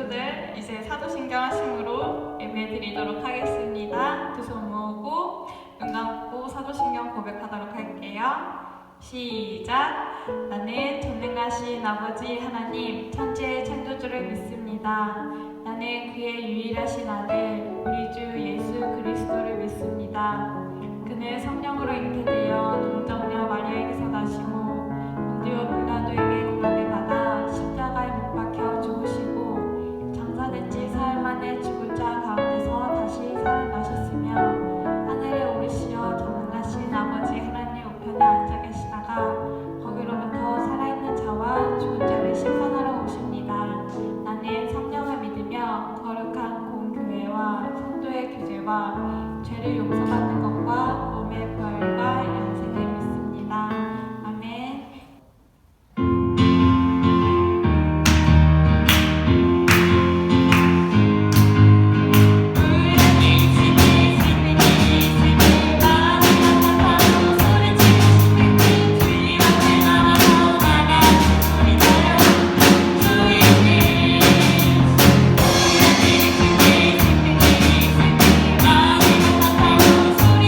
친구들, 이제 사도신경 하심으로 예배 드리도록 하겠습니다. 두 손 모으고 눈 감고 사도신경 고백하도록 할게요. 시작. 나는 전능하신 아버지 하나님 천지의 창조주를 믿습니다. 나는 그의 유일하신 아들 우리 주 예수 그리스도를 믿습니다. 그는 성령으로 잉태되어 동정녀 마리아에게서 나시고 본디오 빌라도에게 고난을 받아 십자가에 못 박혀 죽으시고 장사된 지 사흘 만에 죽을 자 가운데서 다시 살아나셨으며 하늘에 오르시어 전능하신 아버지 하나님 우편에 앉아 계시다가 거기로부터 살아있는 자와 죽은 자를 심판하러 오십니다. 나는 성령을 믿으며 거룩한 공교회와 성도의 교제와 죄를 용서받는 것과 몸의 부활과 영생을 믿습니다. 아멘. 소리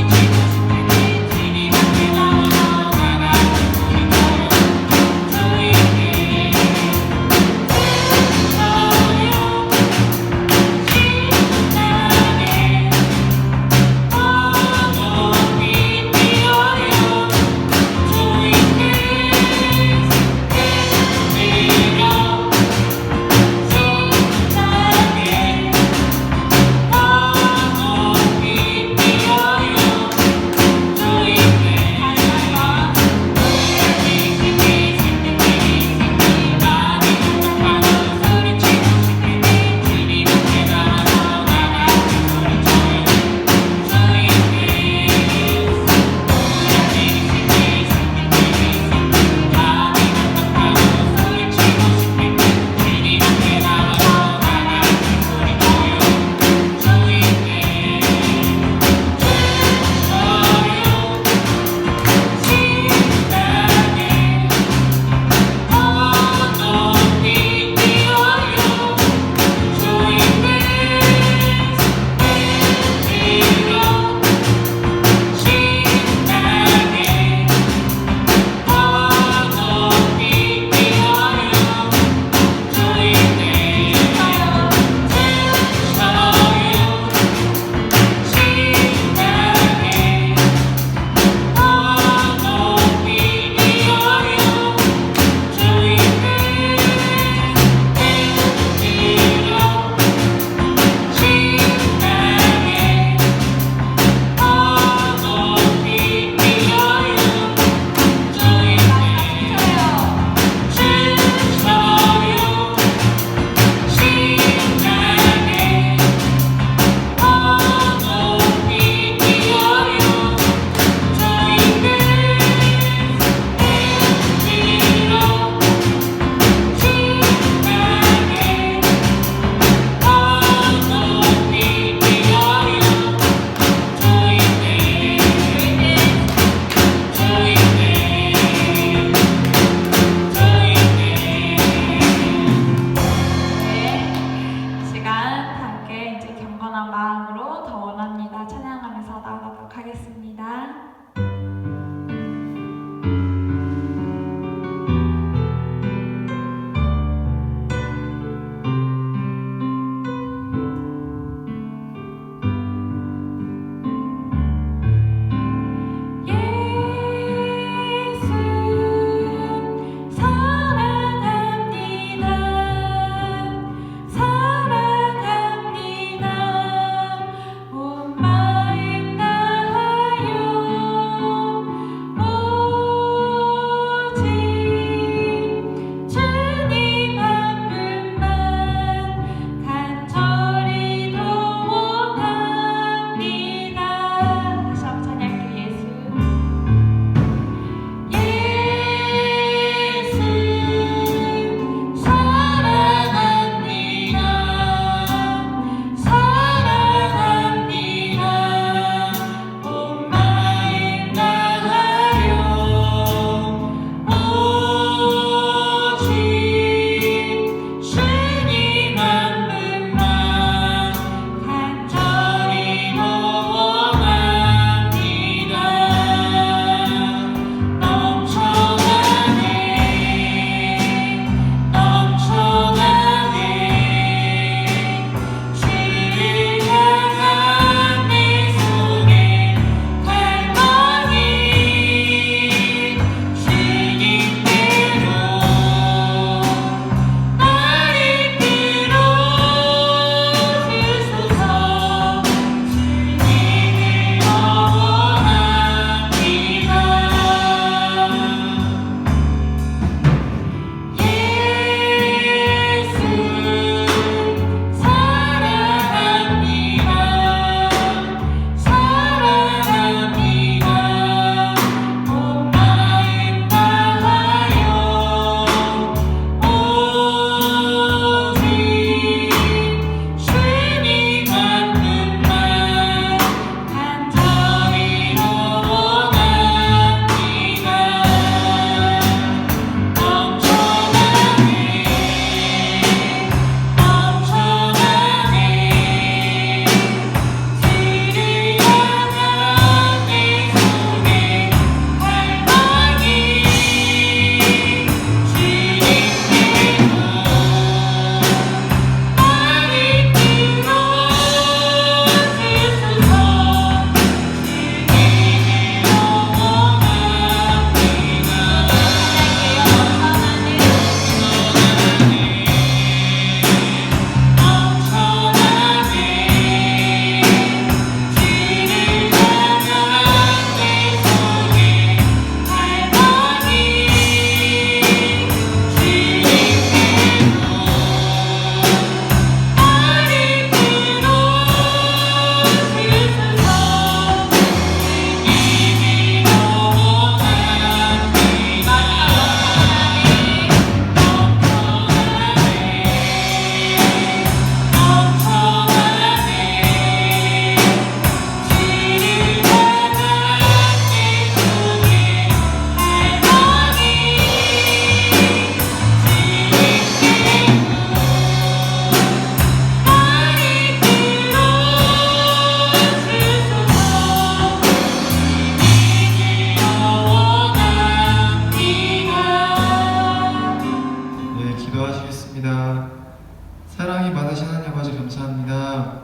감사합니다.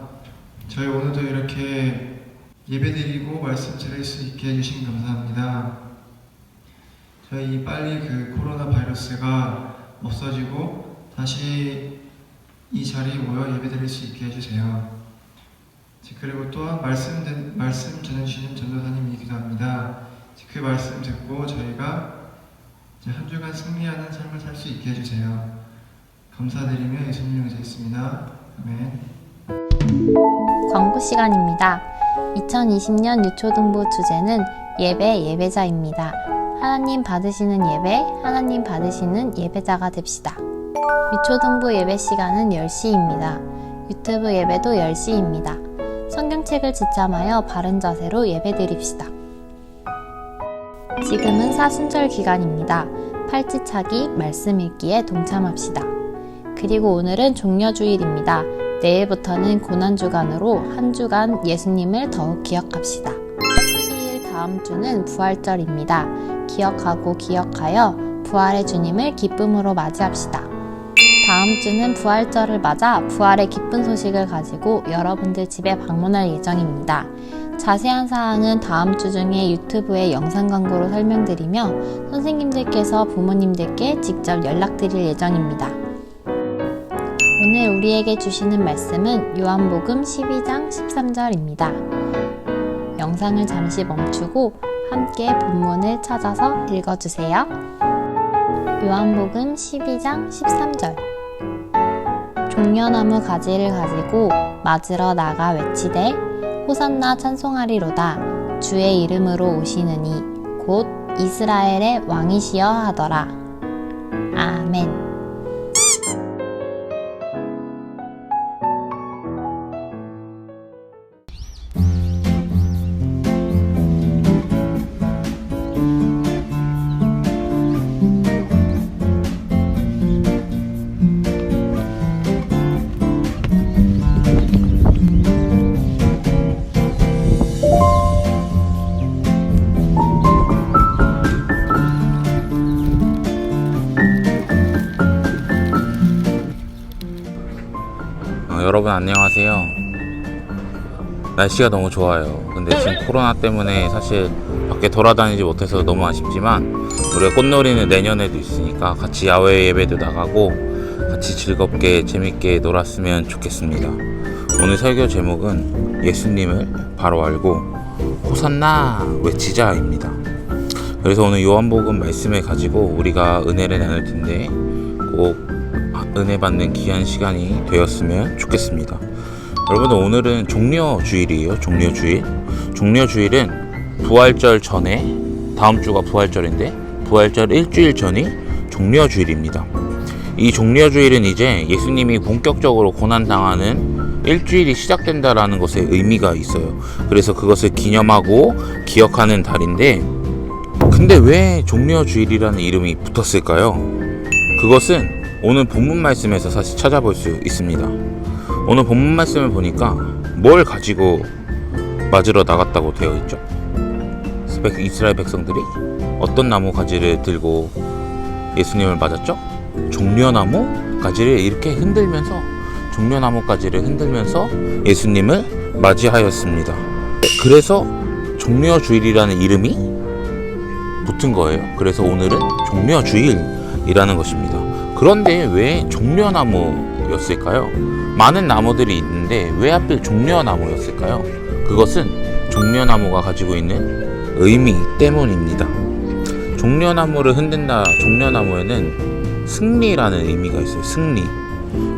저희 오늘도 이렇게 예배드리고 말씀 드릴 수 있게 해주신 감사합니다. 저희 빨리 그 코로나 바이러스가 없어지고 다시 이 자리에 모여 예배드릴 수 있게 해주세요. 그리고 또한 말씀 전해주시는 전도사님이기도 합니다. 그 말씀 듣고 저희가 한 주간 승리하는 삶을 살 수 있게 해주세요. 감사드리며 예수님 의지했습니다. 아멘. 광고 시간입니다. 2020년 유초등부 주제는 예배자입니다. 하나님 받으시는 예배, 하나님 받으시는 예배자가 됩시다. 유초등부 예배 시간은 10시입니다. 유튜브 예배도 10시입니다. 성경책을 지참하여 바른 자세로 예배드립시다. 지금은 사순절 기간입니다. 팔찌차기, 말씀 읽기에 동참합시다. 그리고 오늘은 종려주일입니다. 내일부터는 고난주간으로 한 주간 예수님을 더욱 기억합시다. 12일 다음 주는 부활절입니다. 기억하여 부활의 주님을 기쁨으로 맞이합시다. 다음 주는 부활절을 맞아 부활의 기쁜 소식을 가지고 여러분들 집에 방문할 예정입니다. 자세한 사항은 다음 주 중에 유튜브에 영상 광고로 설명드리며 선생님들께서 부모님들께 직접 연락드릴 예정입니다. 오늘 우리에게 주시는 말씀은 요한복음 12장 13절입니다. 영상을 잠시 멈추고 함께 본문을 찾아서 읽어주세요. 요한복음 12장 13절. 종려나무 가지를 가지고 맞으러 나가 외치되 호산나 찬송하리로다. 주의 이름으로 오시느니 곧 이스라엘의 왕이시여 하더라. 아멘. 여러분 안녕하세요. 날씨가 너무 좋아요. 근데 지금 코로나 때문에 사실 밖에 돌아다니지 못해서 너무 아쉽지만 우리가 꽃놀이는 내년에도 있으니까 같이 야외 예배도 나가고 같이 즐겁게 재밌게 놀았으면 좋겠습니다. 오늘 설교 제목은 예수님을 바로 알고 호산나 외치자입니다. 그래서 오늘 요한복음 말씀을 가지고 우리가 은혜를 나눌 텐데 꼭 은혜 받는 귀한 시간이 되었으면 좋겠습니다. 여러분들 오늘은 종려주일이에요. 종려주일은 부활절 전에, 다음 주가 부활절인데 부활절 일주일 전이 종려주일입니다. 이 종려주일은 이제 예수님이 본격적으로 고난당하는 일주일이 시작된다라는 것에 의미가 있어요. 그래서 그것을 기념하고 기억하는 달인데, 근데 왜 종려주일이라는 이름이 붙었을까요? 그것은 오늘 본문 말씀에서 사실 찾아볼 수 있습니다. 오늘 본문 말씀을 보니까 뭘 가지고 맞으러 나갔다고 되어 있죠? 이스라엘 백성들이 어떤 나무 가지를 들고 예수님을 맞았죠? 종려나무 가지를 이렇게 흔들면서, 종려나무 가지를 흔들면서 예수님을 맞이하였습니다. 그래서 종려주일이라는 이름이 붙은 거예요. 그래서 오늘은 종려주일이라는 것입니다. 그런데 왜 종려나무였을까요? 많은 나무들이 있는데 왜 하필 종려나무였을까요? 그것은 종려나무가 가지고 있는 의미 때문입니다. 종려나무를 흔든다. 종려나무에는 승리라는 의미가 있어요. 승리.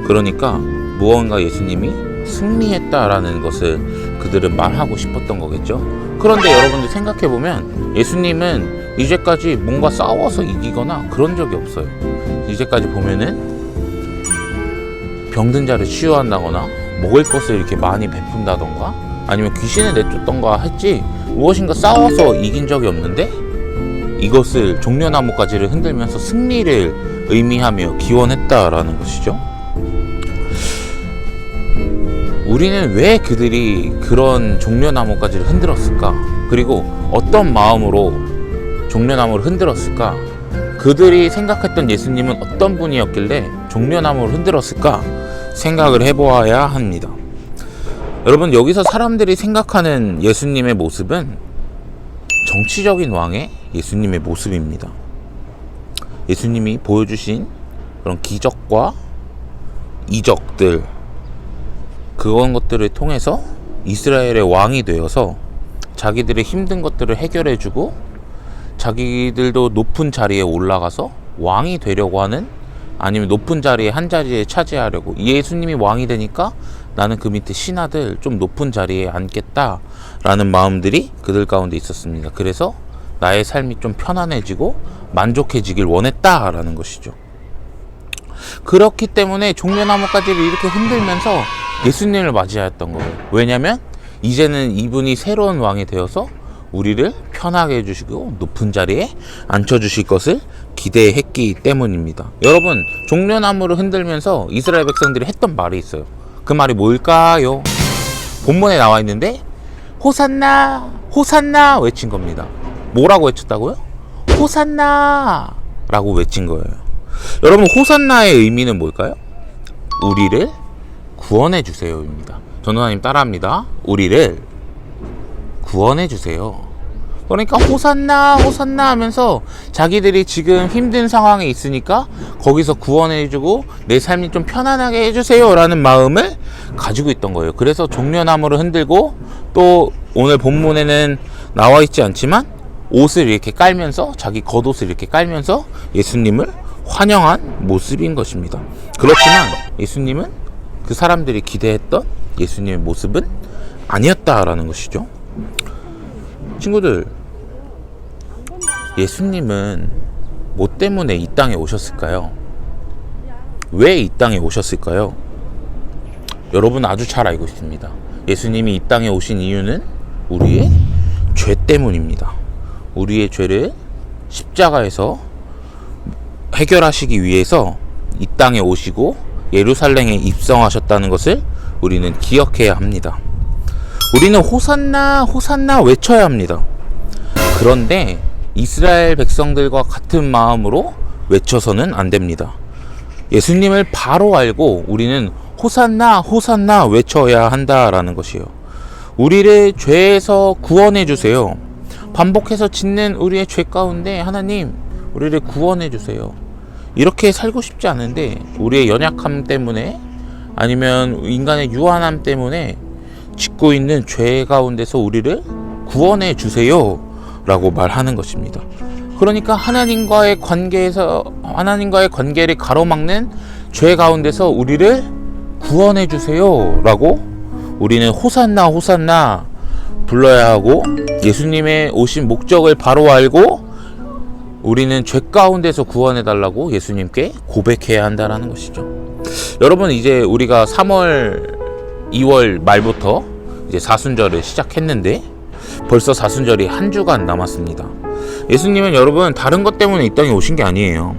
그러니까 무언가 예수님이 승리했다라는 것을 그들은 말하고 싶었던 거겠죠. 그런데 여러분들 생각해보면 예수님은 이제까지 뭔가 싸워서 이기거나 그런 적이 없어요. 이제까지 보면은 병든 자를 치유한다거나 먹을 것을 이렇게 많이 베푼다던가 아니면 귀신을 내쫓던가 했지 무엇인가 싸워서 이긴 적이 없는데, 이것을 종려나무 가지를 흔들면서 승리를 의미하며 기원했다라는 것이죠. 우리는 왜 그들이 그런 종려나무 가지를 흔들었을까? 그리고 어떤 마음으로 종려나무를 흔들었을까? 그들이 생각했던 예수님은 어떤 분이었길래 종려나무를 흔들었을까 생각을 해보아야 합니다. 여러분, 여기서 사람들이 생각하는 예수님의 모습은 정치적인 왕의 예수님의 모습입니다. 예수님이 보여주신 그런 기적과 이적들, 그런 것들을 통해서 이스라엘의 왕이 되어서 자기들의 힘든 것들을 해결해주고 자기들도 높은 자리에 올라가서 왕이 되려고 하는, 아니면 높은 자리에 한 자리에 차지하려고, 예수님이 왕이 되니까 나는 그 밑에 신하들 좀 높은 자리에 앉겠다라는 마음들이 그들 가운데 있었습니다. 그래서 나의 삶이 좀 편안해지고 만족해지길 원했다라는 것이죠. 그렇기 때문에 종려나무가지를 이렇게 흔들면서 예수님을 맞이하였던 거예요. 왜냐하면 이제는 이분이 새로운 왕이 되어서 우리를 편하게 해주시고 높은 자리에 앉혀주실 것을 기대했기 때문입니다. 여러분, 종려나무를 흔들면서 이스라엘 백성들이 했던 말이 있어요. 그 말이 뭘까요? 본문에 나와 있는데 호산나 호산나 외친 겁니다. 뭐라고 외쳤다고요? 호산나 라고 외친 거예요. 여러분, 호산나의 의미는 뭘까요? 우리를 구원해 주세요입니다. 전도사님 따라합니다. 우리를 구원해 주세요. 그러니까 호산나 호산나 하면서 자기들이 지금 힘든 상황에 있으니까 거기서 구원해주고 내 삶이 좀 편안하게 해주세요 라는 마음을 가지고 있던 거예요. 그래서 종려나무를 흔들고, 또 오늘 본문에는 나와 있지 않지만 옷을 이렇게 깔면서, 자기 겉옷을 이렇게 깔면서 예수님을 환영한 모습인 것입니다. 그렇지만 예수님은 그 사람들이 기대했던 예수님의 모습은 아니었다라는 것이죠. 친구들, 예수님은 뭐 때문에 이 땅에 오셨을까요? 왜 이 땅에 오셨을까요? 여러분 아주 잘 알고 있습니다. 예수님이 이 땅에 오신 이유는 우리의 죄 때문입니다. 우리의 죄를 십자가에서 해결하시기 위해서 이 땅에 오시고 예루살렘에 입성하셨다는 것을 우리는 기억해야 합니다. 우리는 호산나 호산나 외쳐야 합니다. 그런데 이스라엘 백성들과 같은 마음으로 외쳐서는 안 됩니다. 예수님을 바로 알고 우리는 호산나 호산나 외쳐야 한다라는 것이요. 우리를 죄에서 구원해 주세요. 반복해서 짓는 우리의 죄 가운데 하나님, 우리를 구원해 주세요. 이렇게 살고 싶지 않은데 우리의 연약함 때문에, 아니면 인간의 유한함 때문에 짓고 있는 죄 가운데서 우리를 구원해 주세요 라고 말하는 것입니다. 그러니까 하나님과의 관계를 가로막는 죄 가운데서 우리를 구원해 주세요 라고 우리는 호산나 호산나 불러야 하고, 예수님의 오신 목적을 바로 알고 우리는 죄 가운데서 구원해 달라고 예수님께 고백해야 한다라는 것이죠. 여러분, 이제 우리가 3월 2월 말부터 이제 사순절을 시작했는데 벌써 사순절이 한 주간 남았습니다. 예수님은 여러분 다른 것 때문에 이 땅에 오신 게 아니에요.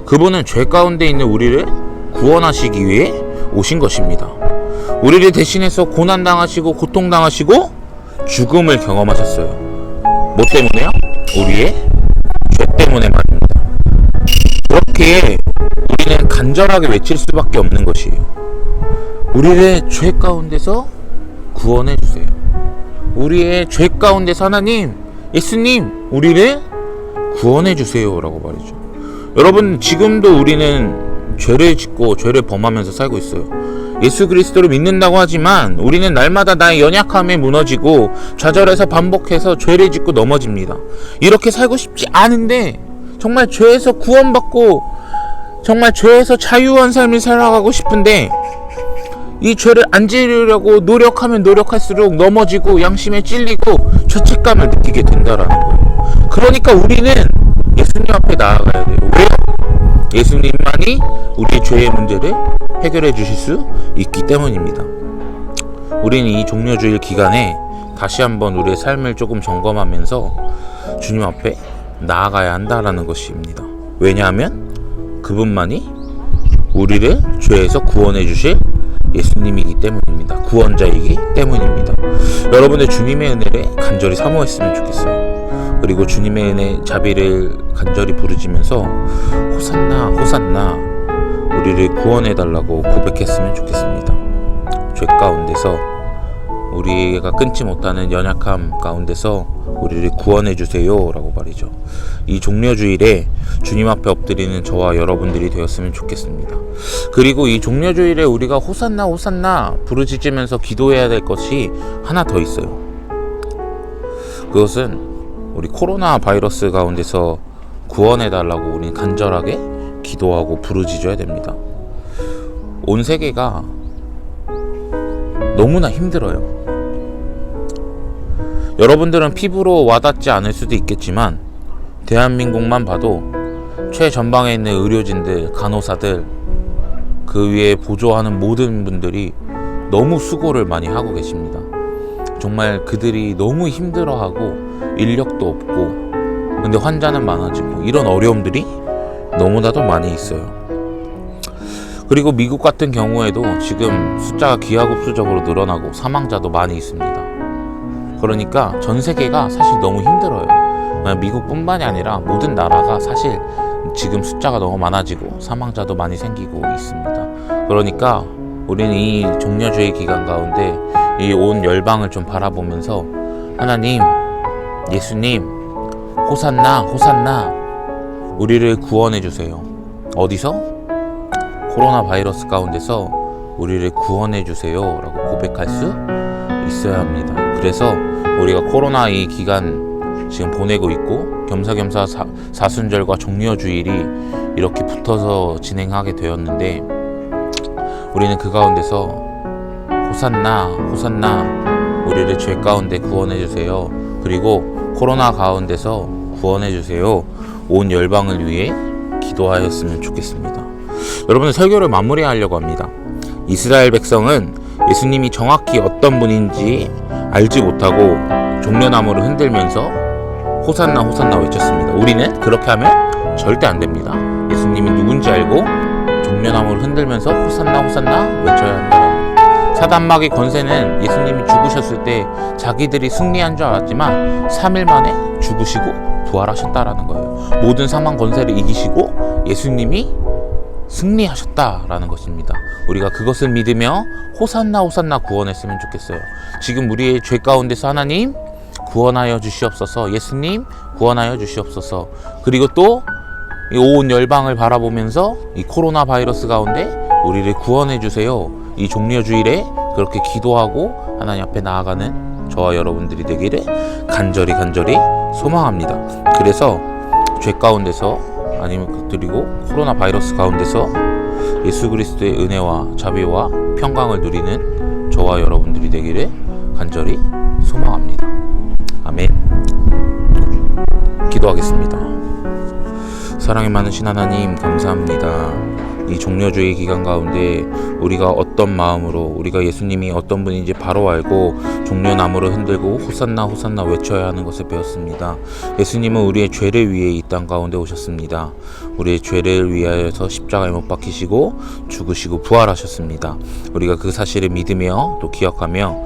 그분은 죄 가운데 있는 우리를 구원하시기 위해 오신 것입니다. 우리를 대신해서 고난당하시고 고통당하시고 죽음을 경험하셨어요. 뭐 때문에요? 우리의 죄 때문에 말입니다. 그렇게 우리는 간절하게 외칠 수밖에 없는 것이에요. 우리를 죄 가운데서 구원해 주세요. 우리의 죄 가운데서 하나님, 예수님, 우리를 구원해 주세요 라고 말이죠. 여러분, 지금도 우리는 죄를 짓고 죄를 범하면서 살고 있어요. 예수 그리스도를 믿는다고 하지만 우리는 날마다 나의 연약함에 무너지고 좌절해서 반복해서 죄를 짓고 넘어집니다. 이렇게 살고 싶지 않은데, 정말 죄에서 구원받고 정말 죄에서 자유한 삶을 살아가고 싶은데 이 죄를 안 지으려고 노력하면 노력할수록 넘어지고 양심에 찔리고 죄책감을 느끼게 된다라는 거예요. 그러니까 우리는 예수님 앞에 나아가야 돼요. 왜요? 예수님만이 우리의 죄의 문제를 해결해 주실 수 있기 때문입니다. 우리는 이 종려주일 기간에 다시 한번 우리의 삶을 조금 점검하면서 주님 앞에 나아가야 한다라는 것입니다. 왜냐하면 그분만이 우리를 죄에서 구원해 주실 예수님이기 때문입니다. 구원자이기 때문입니다. 여러분의 주님의 은혜를 간절히 사모했으면 좋겠어요. 그리고 주님의 은혜 자비를 간절히 부르짖으면서 호산나 호산나 우리를 구원해달라고 고백했으면 좋겠습니다. 죄 가운데서, 우리가 끊지 못하는 연약함 가운데서 우리를 구원해주세요 라고 말이죠. 이 종려주일에 주님 앞에 엎드리는 저와 여러분들이 되었으면 좋겠습니다. 그리고 이 종려주일에 우리가 호산나 호산나 부르짖으면서 기도해야 될 것이 하나 더 있어요. 그것은 우리 코로나 바이러스 가운데서 구원해달라고 우리는 간절하게 기도하고 부르짖어야 됩니다. 온 세계가 너무나 힘들어요. 여러분들은 피부로 와닿지 않을 수도 있겠지만 대한민국만 봐도 최전방에 있는 의료진들, 간호사들, 그 위에 보조하는 모든 분들이 너무 수고를 많이 하고 계십니다. 정말 그들이 너무 힘들어하고 인력도 없고, 근데 환자는 많아지고, 이런 어려움들이 너무나도 많이 있어요. 그리고 미국 같은 경우에도 지금 숫자가 기하급수적으로 늘어나고 사망자도 많이 있습니다. 그러니까 전 세계가 사실 너무 힘들어요. 미국뿐만이 아니라 모든 나라가 사실 지금 숫자가 너무 많아지고 사망자도 많이 생기고 있습니다. 그러니까 우리는 이 종려주의 기간 가운데 이 온 열방을 좀 바라보면서 하나님, 예수님, 호산나 호산나 우리를 구원해 주세요. 어디서? 코로나 바이러스 가운데서 우리를 구원해 주세요 라고 고백할 수 있어야 합니다. 그래서 우리가 코로나 이 기간 지금 보내고 있고, 겸사겸사 사순절과 종려주일이 이렇게 붙어서 진행하게 되었는데, 우리는 그 가운데서 호산나 호산나 우리를 죄 가운데 구원해 주세요, 그리고 코로나 가운데서 구원해 주세요, 온 열방을 위해 기도하였으면 좋겠습니다. 여러분들, 설교를 마무리하려고 합니다. 이스라엘 백성은 예수님이 정확히 어떤 분인지 알지 못하고 종려나무를 흔들면서 호산나 호산나 외쳤습니다. 우리는 그렇게 하면 절대 안 됩니다. 예수님이 누군지 알고 종려나무를 흔들면서 호산나 호산나 외쳐야 한다는 거예요. 사단마귀 권세는 예수님이 죽으셨을 때 자기들이 승리한 줄 알았지만 3일 만에 죽으시고 부활하셨다라는 거예요. 모든 사망 권세를 이기시고 예수님이 승리하셨다라는 것입니다. 우리가 그것을 믿으며 호산나 호산나 구원했으면 좋겠어요. 지금 우리의 죄 가운데서 하나님 구원하여 주시옵소서, 예수님 구원하여 주시옵소서, 그리고 또 이 온 열방을 바라보면서 이 코로나 바이러스 가운데 우리를 구원해 주세요, 이 종려주일에 그렇게 기도하고 하나님 앞에 나아가는 저와 여러분들이 되기를 간절히 소망합니다. 그래서 죄 가운데서, 아니면 그리고 코로나 바이러스 가운데서 예수 그리스도의 은혜와 자비와 평강을 누리는 저와 여러분들이 되기를 간절히 소망합니다. 아멘. 기도하겠습니다. 사랑이 많으신 하나님, 감사합니다. 이 종려주의 기간 가운데 우리가 어떤 마음으로, 우리가 예수님이 어떤 분인지 바로 알고 종려나무를 흔들고 호산나 호산나 외쳐야 하는 것을 배웠습니다. 예수님은 우리의 죄를 위해 이 땅 가운데 오셨습니다. 우리의 죄를 위하여서 십자가에 못 박히시고 죽으시고 부활하셨습니다. 우리가 그 사실을 믿으며 또 기억하며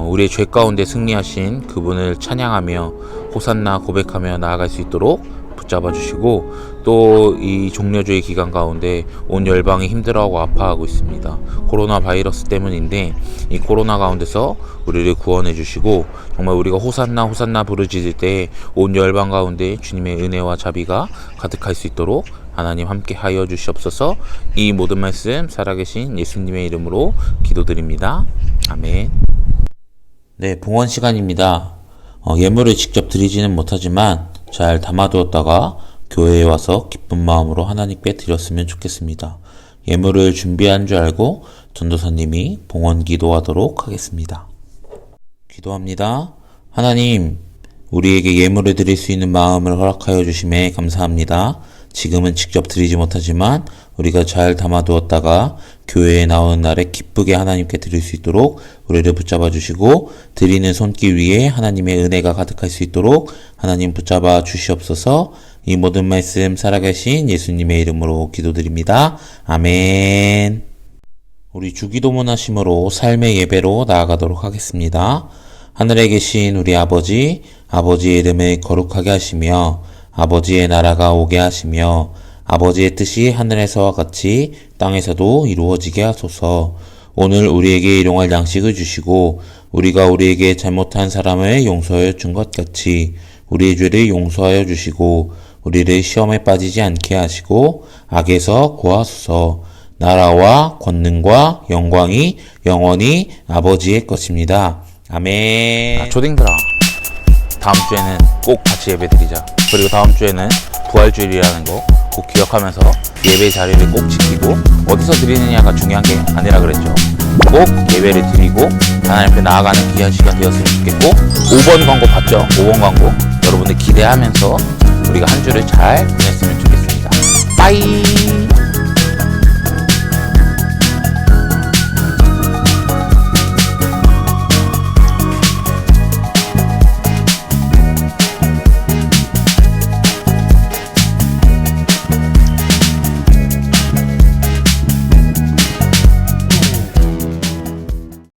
우리의 죄 가운데 승리하신 그분을 찬양하며 호산나 고백하며 나아갈 수 있도록 붙잡아 주시고, 또 이 종려주의 기간 가운데 온 열방이 힘들어하고 아파하고 있습니다. 코로나 바이러스 때문인데 이 코로나 가운데서 우리를 구원해 주시고, 정말 우리가 호산나 호산나 부르짖을 때 온 열방 가운데 주님의 은혜와 자비가 가득할 수 있도록 하나님 함께 하여 주시옵소서. 이 모든 말씀 살아계신 예수님의 이름으로 기도드립니다. 아멘. 네, 봉헌 시간입니다. 예물을 직접 드리지는 못하지만 잘 담아두었다가 교회에 와서 기쁜 마음으로 하나님께 드렸으면 좋겠습니다. 예물을 준비한 줄 알고 전도사님이 봉헌 기도하도록 하겠습니다. 기도합니다. 하나님, 우리에게 예물을 드릴 수 있는 마음을 허락하여 주심에 감사합니다. 지금은 직접 드리지 못하지만 우리가 잘 담아두었다가 교회에 나오는 날에 기쁘게 하나님께 드릴 수 있도록 우리를 붙잡아 주시고, 드리는 손길 위에 하나님의 은혜가 가득할 수 있도록 하나님 붙잡아 주시옵소서. 이 모든 말씀 살아계신 예수님의 이름으로 기도드립니다. 아멘. 우리 주기도문 하심으로 삶의 예배로 나아가도록 하겠습니다. 하늘에 계신 우리 아버지, 아버지의 이름을 거룩하게 하시며 아버지의 나라가 오게 하시며 아버지의 뜻이 하늘에서와 같이 땅에서도 이루어지게 하소서. 오늘 우리에게 일용할 양식을 주시고 우리가 우리에게 잘못한 사람을 용서하여 준 것 같이 우리의 죄를 용서하여 주시고 우리를 시험에 빠지지 않게 하시고 악에서 구하소서. 나라와 권능과 영광이 영원히 아버지의 것입니다. 아멘. 초딩들아, 다음 주에는 꼭 같이 예배드리자. 그리고 다음 주에는 부활주일이라는 거 꼭 기억하면서 예배 자리를 꼭 지키고 어디서 드리느냐가 중요한 게 아니라 그랬죠. 꼭 예배를 드리고 하나님 앞에 나아가는 귀한 시간 되었으면 좋겠고, 5번 광고 봤죠? 5번 광고 여러분들 기대하면서 우리가 한 주를 잘 보냈으면 좋겠습니다. 빠이.